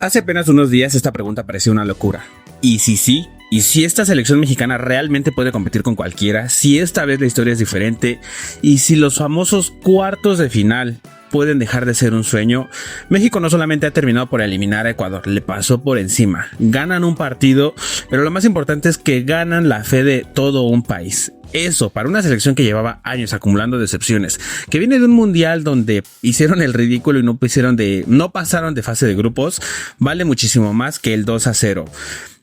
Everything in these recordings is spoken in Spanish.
Hace apenas unos días esta pregunta parecía una locura. ¿Y si sí? ¿Y si esta selección mexicana realmente puede competir con cualquiera? ¿Si esta vez la historia es diferente? ¿Y si los famosos cuartos de final pueden dejar de ser un sueño? México no solamente ha terminado por eliminar a Ecuador, le pasó por encima. Ganan un partido, pero lo más importante es que ganan la fe de todo un país. Eso, para una selección que llevaba años acumulando decepciones, que viene de un mundial donde hicieron el ridículo y no pasaron de fase de grupos, vale muchísimo más que el 2-0.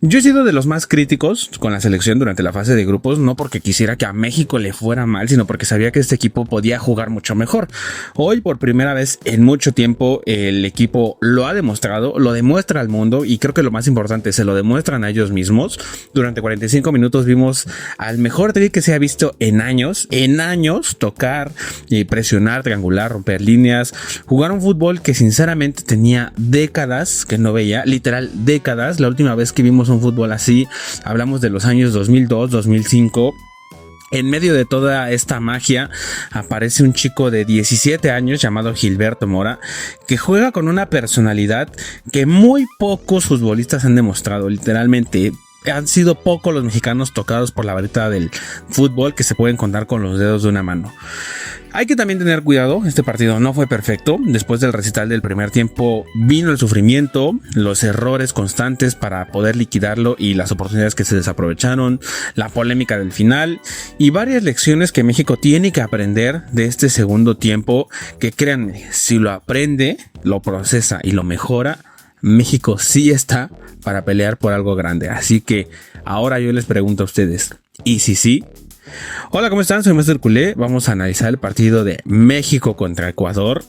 Yo he sido de los más críticos con la selección durante la fase de grupos, no porque quisiera que a México le fuera mal, sino porque sabía que este equipo podía jugar mucho mejor. Hoy, por primera vez en mucho tiempo, el equipo lo ha demostrado, lo demuestra al mundo y creo que lo más importante, se lo demuestran a ellos mismos. Durante 45 minutos vimos al mejor Tri que se ha visto en años, tocar y presionar, triangular, romper líneas, jugar un fútbol que sinceramente tenía décadas que no veía, literal décadas. La última vez que vimos un fútbol así, hablamos de los años 2002, 2005. En medio de toda esta magia aparece un chico de 17 años llamado Gilberto Mora, que juega con una personalidad que muy pocos futbolistas han demostrado. Literalmente han sido pocos los mexicanos tocados por la varita del fútbol, que se pueden contar con los dedos de una mano. Hay que también tener cuidado, este partido no fue perfecto. Después del recital del primer tiempo vino el sufrimiento, los errores constantes para poder liquidarlo y las oportunidades que se desaprovecharon, la polémica del final y varias lecciones que México tiene que aprender de este segundo tiempo, que créanme, si lo aprende, lo procesa y lo mejora, México sí está para pelear por algo grande. Así que ahora yo les pregunto a ustedes, ¿y si sí? Hola, ¿cómo están? Soy Mr. Culé. Vamos a analizar el partido de México contra Ecuador.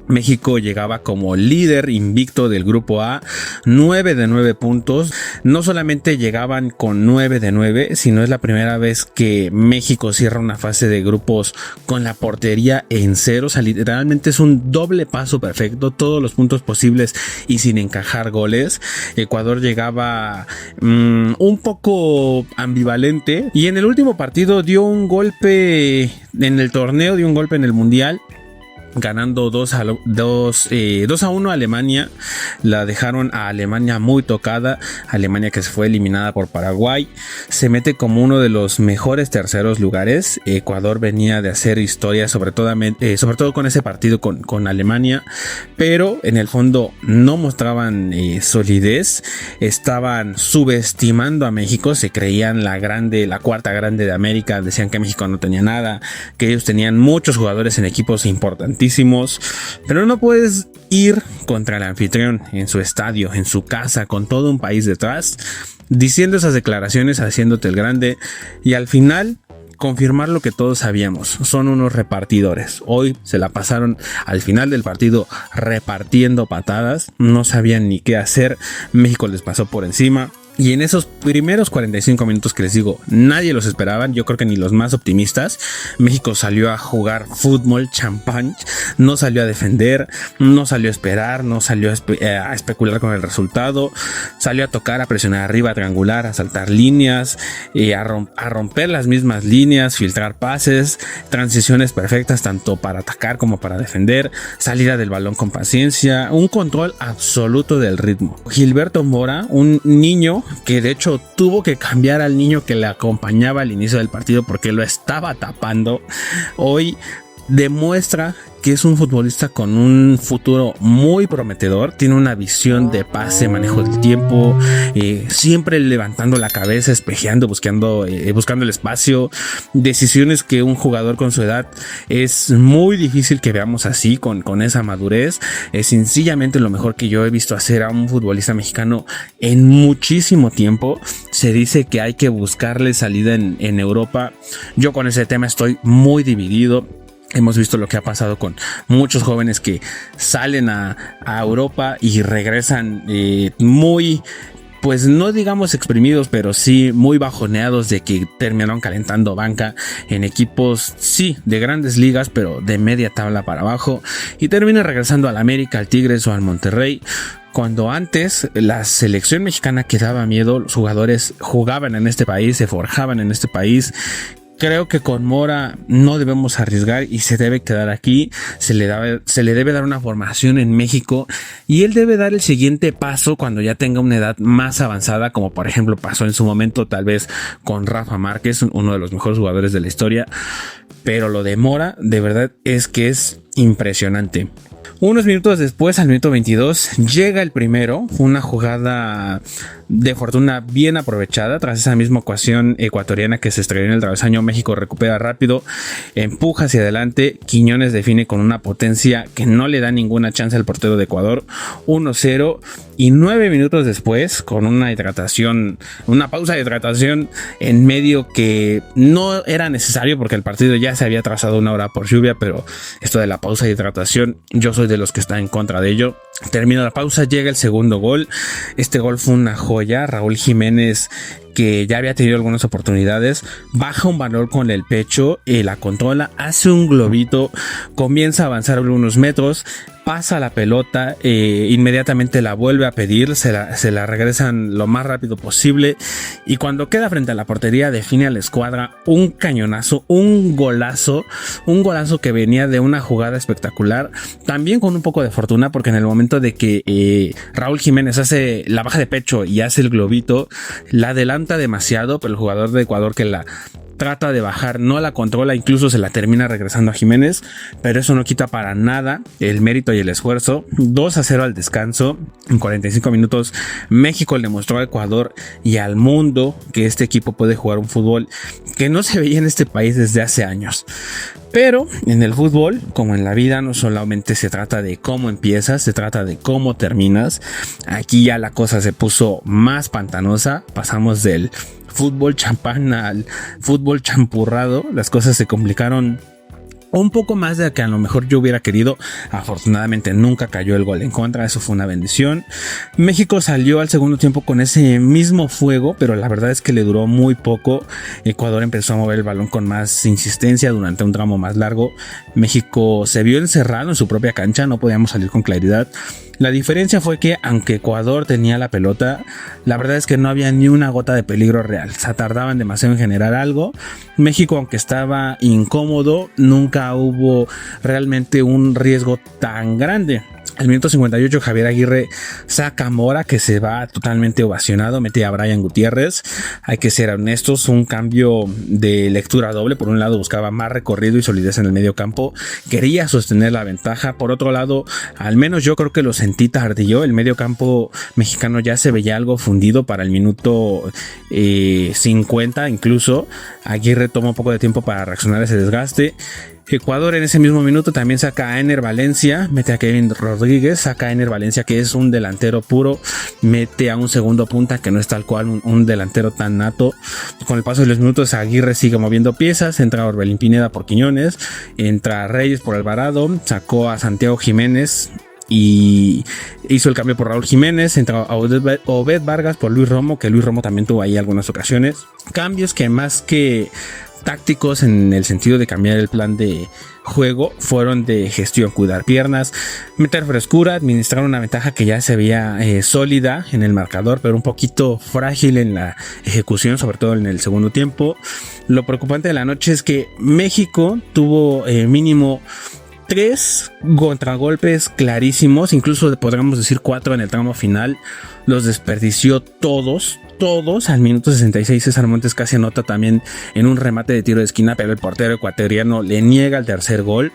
México llegaba como líder invicto del grupo A, 9 de 9 puntos. No solamente llegaban con 9 de 9, sino es la primera vez que México cierra una fase de grupos con la portería en cero. O sea, literalmente es un doble paso perfecto, todos los puntos posibles y sin encajar goles. Ecuador llegaba un poco ambivalente y en el último partido dio un golpe en el torneo, dio un golpe en el mundial, ganando 2-1 a Alemania. La dejaron a Alemania muy tocada. Alemania, que se fue eliminada por Paraguay, se mete como uno de los mejores terceros lugares. Ecuador venía de hacer historia, sobre todo con ese partido con Alemania, pero en el fondo no mostraban solidez. Estaban subestimando a México, se creían la cuarta grande de América. Decían que México no tenía nada, que ellos tenían muchos jugadores en equipos importantes, pero no puedes ir contra el anfitrión en su estadio, en su casa, con todo un país detrás, diciendo esas declaraciones, haciéndote el grande y al final confirmar lo que todos sabíamos: son unos repartidores. Hoy se la pasaron al final del partido repartiendo patadas, no sabían ni qué hacer. México les pasó por encima. Y en esos primeros 45 minutos que les digo, nadie los esperaban, yo creo que ni los más optimistas. México salió a jugar fútbol champán, no salió a defender, no salió a esperar, no salió a especular con el resultado, salió a tocar, a presionar arriba, a triangular, a saltar líneas, a romper las mismas líneas, filtrar pases, transiciones perfectas tanto para atacar como para defender, salida del balón con paciencia, un control absoluto del ritmo. Gilberto Mora, un niño que de hecho tuvo que cambiar al niño que le acompañaba al inicio del partido porque lo estaba tapando, hoy demuestra que es un futbolista con un futuro muy prometedor. Tiene una visión de pase, manejo del tiempo, siempre levantando la cabeza, espejeando, buscando el espacio. Decisiones que un jugador con su edad es muy difícil que veamos así, con esa madurez. Es sencillamente lo mejor que yo he visto hacer a un futbolista mexicano en muchísimo tiempo. Se dice que hay que buscarle salida en Europa. Yo con ese tema estoy muy dividido. Hemos visto lo que ha pasado con muchos jóvenes que salen a Europa y regresan muy, pues no digamos exprimidos, pero sí muy bajoneados de que terminaron calentando banca en equipos, sí, de grandes ligas, pero de media tabla para abajo, y terminan regresando al América, al Tigres o al Monterrey. Cuando antes la selección mexicana que daba miedo, los jugadores jugaban en este país, se forjaban en este país, Creo que con Mora no debemos arriesgar y se debe quedar aquí. Se le debe dar una formación en México y él debe dar el siguiente paso cuando ya tenga una edad más avanzada, como por ejemplo pasó en su momento tal vez con Rafa Márquez, uno de los mejores jugadores de la historia. Pero lo de Mora de verdad es que es impresionante. Unos minutos después, al minuto 22, llega el primero. Fue una jugada de fortuna bien aprovechada. Tras esa misma ocasión ecuatoriana que se estrelló en el travesaño, México recupera rápido, empuja hacia adelante. Quiñones define con una potencia que no le da ninguna chance al portero de Ecuador. 1-0. Y 9 minutos después, con una pausa de hidratación en medio que no era necesario porque el partido ya se había atrasado 1 hora por lluvia, pero esto de la pausa de hidratación, yo soy de los que están en contra de ello. Termina la pausa, llega el segundo gol. Este gol fue una joya. Raúl Jiménez, que ya había tenido algunas oportunidades, baja un balón con el pecho, la controla, hace un globito, comienza a avanzar algunos metros, pasa la pelota, inmediatamente la vuelve a pedir, se la regresan lo más rápido posible y cuando queda frente a la portería define a la escuadra un cañonazo, un golazo que venía de una jugada espectacular, también con un poco de fortuna porque en el momento de que Raúl Jiménez hace la baja de pecho y hace el globito, la adelanta demasiado, pero el jugador de Ecuador que la trata de bajar, no la controla, incluso se la termina regresando a Jiménez, pero eso no quita para nada el mérito y el esfuerzo. 2-0 al descanso. En 45 minutos México le demostró a Ecuador y al mundo que este equipo puede jugar un fútbol que no se veía en este país desde hace años. Pero en el fútbol, como en la vida, no solamente se trata de cómo empiezas, se trata de cómo terminas. Aquí ya la cosa se puso más pantanosa, pasamos del fútbol champán al fútbol champurrado, las cosas se complicaron un poco más de que a lo mejor yo hubiera querido. Afortunadamente nunca cayó el gol en contra, eso fue una bendición. México salió al segundo tiempo con ese mismo fuego, pero la verdad es que le duró muy poco. Ecuador empezó a mover el balón con más insistencia durante un tramo más largo. México se vio encerrado en su propia cancha, no podíamos salir con claridad. La diferencia fue que aunque Ecuador tenía la pelota, la verdad es que no había ni una gota de peligro real. Se tardaban demasiado en generar algo. México, aunque estaba incómodo, nunca hubo realmente un riesgo tan grande. Al minuto 58 Javier Aguirre saca a Mora, que se va totalmente ovacionado, mete a Brian Gutiérrez. Hay que ser honestos, un cambio de lectura doble. Por un lado buscaba más recorrido y solidez en el medio campo, quería sostener la ventaja. Por otro lado, al menos yo creo que lo sentí tardío. El medio campo mexicano ya se veía algo fundido para el minuto 50 incluso. Aguirre toma un poco de tiempo para reaccionar a ese desgaste. Ecuador en ese mismo minuto también saca a Ener Valencia, mete a Kevin Rodríguez, saca a Ener Valencia, que es un delantero puro, mete a un segundo punta que no es tal cual un delantero tan nato. Con el paso de los minutos Aguirre sigue moviendo piezas, entra Orbelín Pineda por Quiñones, entra Reyes por Alvarado, sacó a Santiago Jiménez y hizo el cambio por Raúl Jiménez, entró a Obed Vargas por Luis Romo, que Luis Romo también tuvo ahí algunas ocasiones. Cambios que más que tácticos en el sentido de cambiar el plan de juego fueron de gestión, cuidar piernas, meter frescura, administrar una ventaja que ya se veía sólida en el marcador, pero un poquito frágil en la ejecución, sobre todo en el segundo tiempo. Lo preocupante de la noche es que México tuvo mínimo 3 contragolpes clarísimos, incluso podríamos decir 4 en el tramo final. Los desperdició todos. Al minuto 66 César Montes casi anota también en un remate de tiro de esquina, pero el portero ecuatoriano le niega el tercer gol.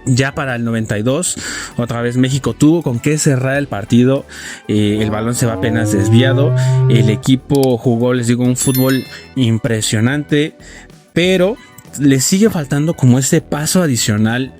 Ya para el 92, otra vez México tuvo con qué cerrar el partido. El balón se va apenas desviado. El equipo jugó, les digo, un fútbol impresionante, pero le sigue faltando como ese paso adicional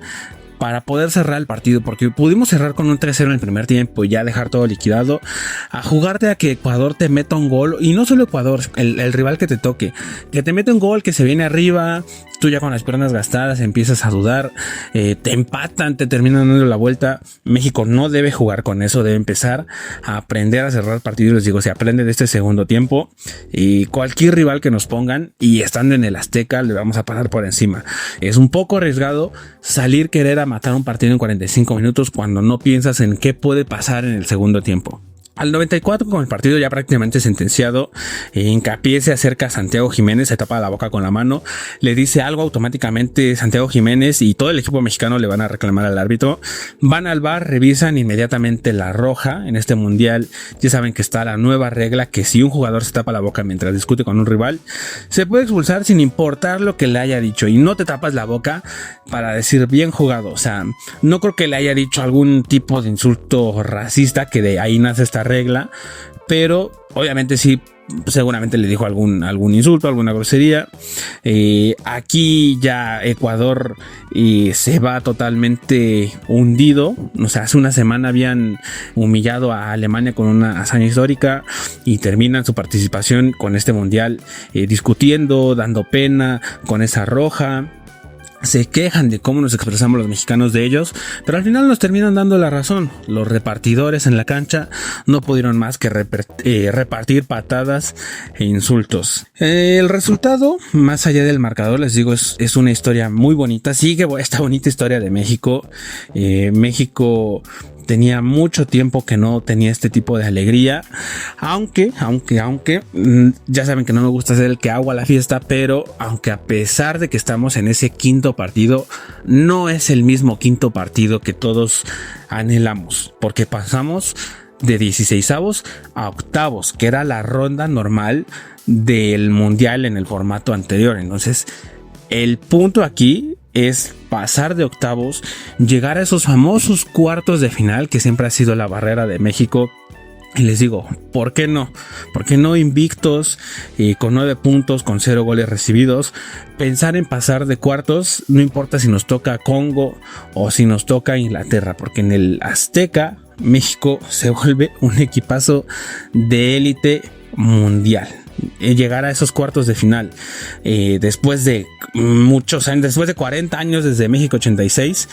para poder cerrar el partido, porque pudimos cerrar con un 3-0 en el primer tiempo y ya dejar todo liquidado, a jugarte a que Ecuador te meta un gol, y no solo Ecuador, el rival que te toque, que te mete un gol, que se viene arriba, tú ya con las piernas gastadas empiezas a dudar, te empatan, te terminan dando la vuelta. México no debe jugar con eso, debe empezar a aprender a cerrar el partido. Les digo, se aprende de este segundo tiempo, y cualquier rival que nos pongan, y estando en el Azteca, le vamos a pasar por encima. Es un poco arriesgado salir querer a matar un partido en 45 minutos cuando no piensas en qué puede pasar en el segundo tiempo. Al 94, con el partido ya prácticamente sentenciado, Hincapié se acerca a Santiago Jiménez, se tapa la boca con la mano, le dice algo automáticamente Santiago Jiménez y todo el equipo mexicano le van a reclamar al árbitro. Van al VAR, revisan inmediatamente la roja. En este mundial ya saben que está la nueva regla que si un jugador se tapa la boca mientras discute con un rival, se puede expulsar sin importar lo que le haya dicho, y no te tapas la boca para decir bien jugado. O sea, no creo que le haya dicho algún tipo de insulto racista, que de ahí nace esta regla, pero obviamente sí, seguramente le dijo algún insulto, alguna grosería. Aquí ya Ecuador se va totalmente hundido. O sea, hace una semana habían humillado a Alemania con una hazaña histórica y terminan su participación con este mundial discutiendo, dando pena con esa roja. Se quejan de cómo nos expresamos los mexicanos de ellos, pero al final nos terminan dando la razón. Los repartidores en la cancha no pudieron más que repartir patadas e insultos. El resultado, más allá del marcador, les digo, es una historia muy bonita. Sigue esta bonita historia de México. México tenía mucho tiempo que no tenía este tipo de alegría, aunque ya saben que no me gusta ser el que agua la fiesta, pero aunque a pesar de que estamos en ese quinto partido, no es el mismo quinto partido que todos anhelamos, porque pasamos de 16avos a octavos, que era la ronda normal del mundial en el formato anterior. Entonces, el punto aquí es pasar de octavos, llegar a esos famosos cuartos de final, que siempre ha sido la barrera de México. Y les digo, ¿por qué no? ¿Por qué no invictos, con 9 puntos, con 0 goles recibidos? Pensar en pasar de cuartos, no importa si nos toca Congo o si nos toca Inglaterra, porque en el Azteca México se vuelve un equipazo de élite mundial. Llegar a esos cuartos de final después de muchos años, después de 40 años desde México 86,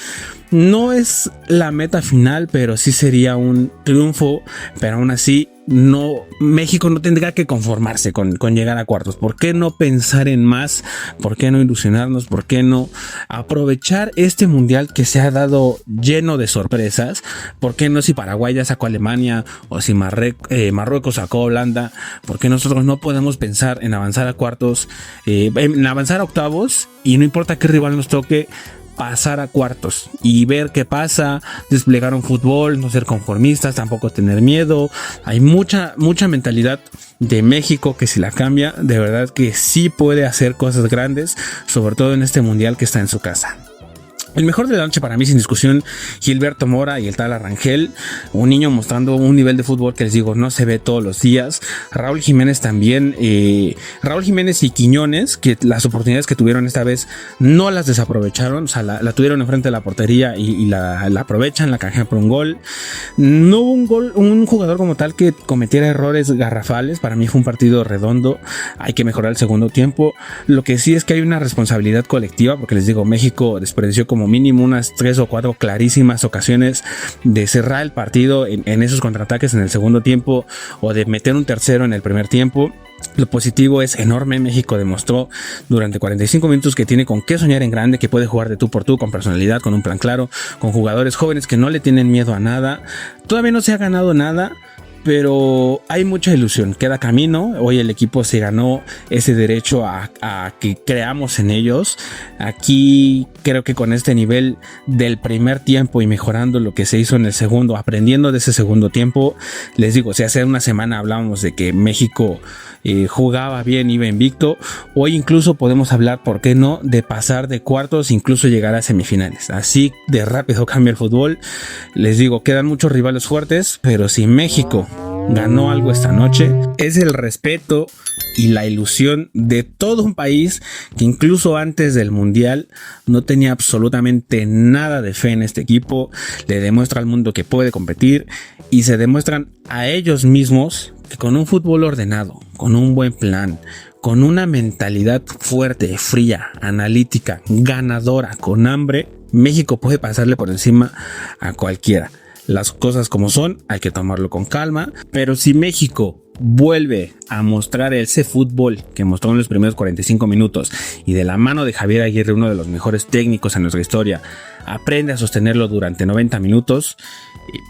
no es la meta final, pero sí sería un triunfo. Pero aún así, México no tendría que conformarse con llegar a cuartos. ¿Por qué no pensar en más? ¿Por qué no ilusionarnos? ¿Por qué no aprovechar este mundial que se ha dado lleno de sorpresas? ¿Por qué no, si Paraguay ya sacó a Alemania, o si Marruecos sacó a Holanda, por qué nosotros no podemos pensar en avanzar a cuartos, en avanzar a octavos, y no importa qué rival nos toque, pasar a cuartos y ver qué pasa, desplegar un fútbol, no ser conformistas, tampoco tener miedo? Hay mucha mentalidad de México que, si la cambia, de verdad que sí puede hacer cosas grandes, sobre todo en este mundial que está en su casa. El mejor de la noche para mí, sin discusión, Gilberto Mora y el Tala Rangel, un niño mostrando un nivel de fútbol que les digo no se ve todos los días. Raúl Jiménez también, Raúl Jiménez y Quiñones, que las oportunidades que tuvieron esta vez no las desaprovecharon. O sea, la tuvieron enfrente de la portería y la aprovechan, la canjean por un gol. No hubo un jugador como tal que cometiera errores garrafales. Para mí fue un partido redondo. Hay que mejorar el segundo tiempo. Lo que sí es que hay una responsabilidad colectiva, porque les digo, México desperdició como mínimo unas 3 o 4 clarísimas ocasiones de cerrar el partido en esos contraataques en el segundo tiempo, o de meter un tercero en el primer tiempo. Lo positivo es enorme. México demostró durante 45 minutos que tiene con qué soñar en grande, que puede jugar de tú por tú, con personalidad, con un plan claro, con jugadores jóvenes que no le tienen miedo a nada. Todavía no se ha ganado nada, pero hay mucha ilusión, queda camino. Hoy el equipo se ganó ese derecho a que creamos en ellos. Aquí creo que con este nivel del primer tiempo y mejorando lo que se hizo en el segundo, aprendiendo de ese segundo tiempo, les digo, si hace una semana hablábamos de que México jugaba bien, iba invicto, hoy incluso podemos hablar, ¿por qué no?, de pasar de cuartos, incluso llegar a semifinales. Así de rápido cambia el fútbol. Les digo, quedan muchos rivales fuertes, pero si México ganó algo esta noche, es el respeto y la ilusión de todo un país que incluso antes del mundial no tenía absolutamente nada de fe en este equipo. Le demuestra al mundo que puede competir, y se demuestran a ellos mismos que con un fútbol ordenado, con un buen plan, con una mentalidad fuerte, fría, analítica, ganadora, con hambre, México puede pasarle por encima a cualquiera. Las cosas como son, hay que tomarlo con calma, pero si México vuelve a mostrar ese fútbol que mostró en los primeros 45 minutos, y de la mano de Javier Aguirre, uno de los mejores técnicos en nuestra historia, aprende a sostenerlo durante 90 minutos.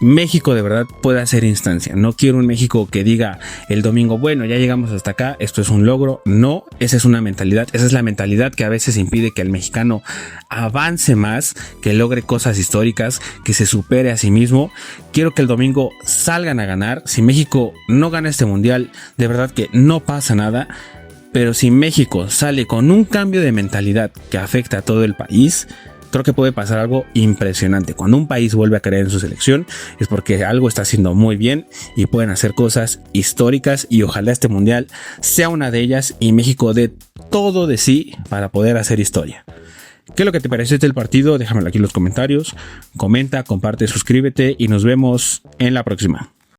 México de verdad puede hacer instancia. No quiero un México que diga el domingo, bueno, ya llegamos hasta acá, esto es un logro. No, esa es una mentalidad, esa es la mentalidad que a veces impide que el mexicano avance más, que logre cosas históricas, que se supere a sí mismo. Quiero que el domingo salgan a ganar. Si México no gana este mundial, de verdad que no pasa nada. Pero si México sale con un cambio de mentalidad que afecta a todo el país, creo que puede pasar algo impresionante. Cuando un país vuelve a creer en su selección es porque algo está haciendo muy bien y pueden hacer cosas históricas, y ojalá este mundial sea una de ellas y México dé todo de sí para poder hacer historia. ¿Qué es lo que te pareció del partido? Déjamelo aquí en los comentarios. Comenta, comparte, suscríbete y nos vemos en la próxima.